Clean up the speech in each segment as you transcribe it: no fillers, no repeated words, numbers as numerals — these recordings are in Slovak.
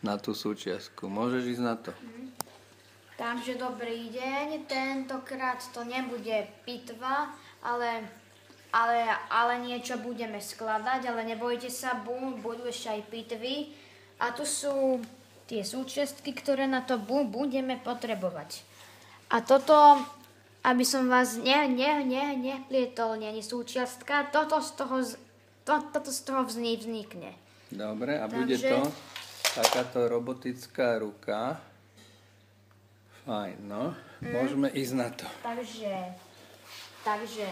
na tú súčiastku. Môžeš ísť na to. Takže dobrý deň, tentokrát to nebude pitva, ale niečo budeme skladať, ale nebojte sa, budú ešte aj pitvy. A tu sú tie súčiastky, ktoré na to budeme potrebovať. A toto, aby som vás neplietol, nie je súčiastka, toto z toho vznikne. Dobre, a bude to takáto robotická ruka. Fajn, no. Môžeme ísť na to. Takže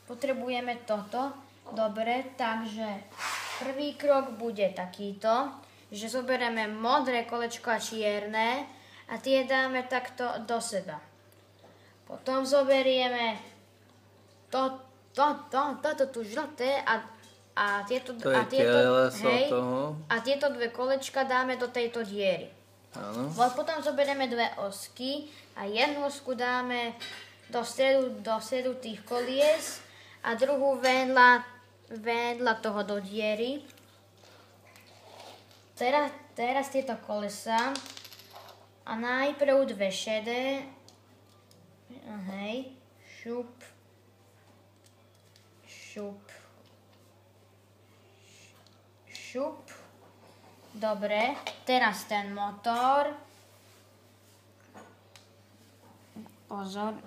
potrebujeme toto. Dobre, takže prvý krok bude takýto, že zoberieme modré kolečko a čierne a tie dáme takto do seba. Potom zoberieme toto tu žlté a tieto dve kolečka dáme do tejto diery. Áno. Potom zoberieme dve osky a jednu osku dáme do stredu tých kolies a druhú vedľa toho do diery. Teraz tieto kolesa a najprv dve šedé. Hej, šup. Dobre, teraz ten motor. Pozor.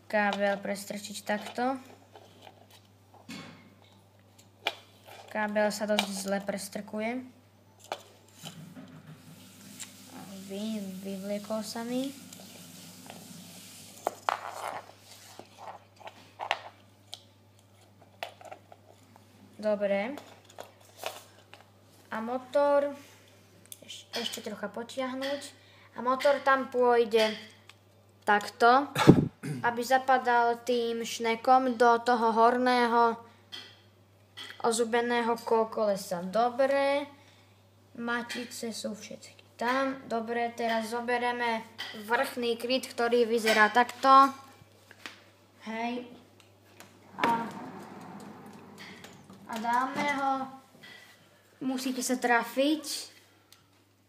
Kábel prestrčiť takto. Kábel sa dosť zle prestrkuje. Vyvliekol sa mi. Dobre. A motor, ešte trocha potiahnuť. A motor tam pôjde takto, aby zapadal tým šnekom do toho horného ozubeného kolesa. Dobre, matice sú všetky tam. Dobre, teraz zoberieme vrchný kryt, ktorý vyzerá takto. Hej. A dáme ho. Musíte sa trafiť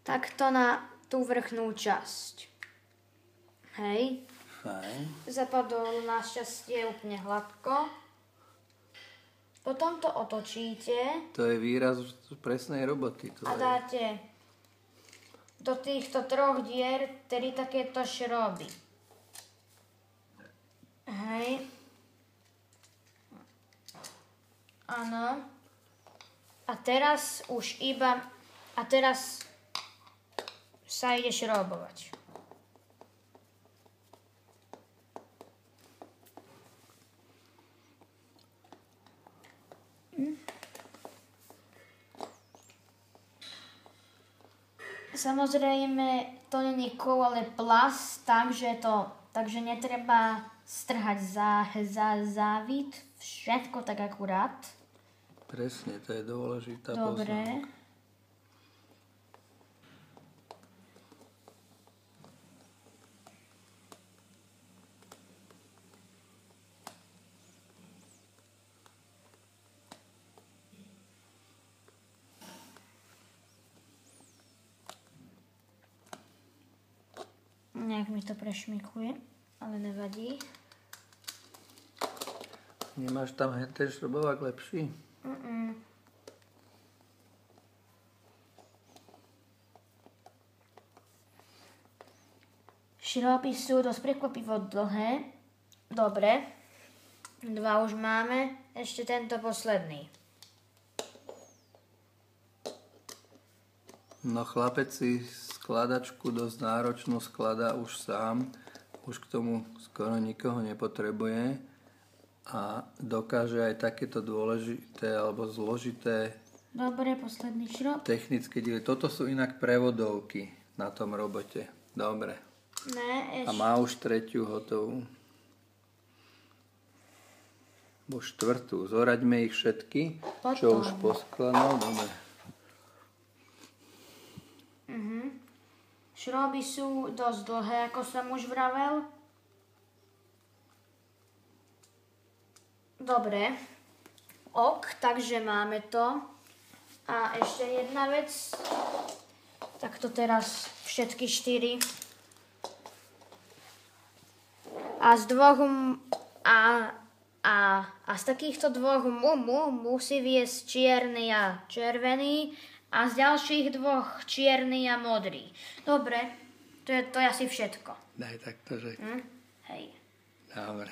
takto na tú vrchnú časť. Hej. Fajn. Zapadol našťastie úplne hladko. Potom to otočíte. To je výraz presnej roboty. A dáte do týchto troch dier 3 takéto šroby. Hej. Áno. A teraz sa ide šrobovať. Samozrejme, to nie je kov, ale plast, takže netreba strhať závit, všetko tak akurát. Presne, to je dôležitá Dobre. poznámka. Nejak mi to prešmykuje, ale nevadí. Nemáš tam ten šrobovák lepší? Šroby sú dosť prekvapivo dlhé. Dobre. 2 už máme. Ešte tento posledný. No chlapec si skladačku dosť náročnú skladá už sám. Už k tomu skoro nikoho nepotrebuje. A dokáže aj takéto dôležité alebo zložité Dobre, posledný šrob. technické diely. Toto sú inak prevodovky na tom robote. Dobre. Ne, A má už 3. hotovú. Bo 4. Zoraďme ich všetky, čo už poskladal. Dobre. Šroby sú dosť dlhé, ako som už vravel. Dobre. Ok, takže máme to. A ešte jedna vec. Tak to teraz všetky 4. A z dvoch a z takýchto dvoch musí viesť čierny a červený a z ďalších dvoch čierny a modrý. Dobre, to je asi všetko. Daj takto, že... Hej. Dobre.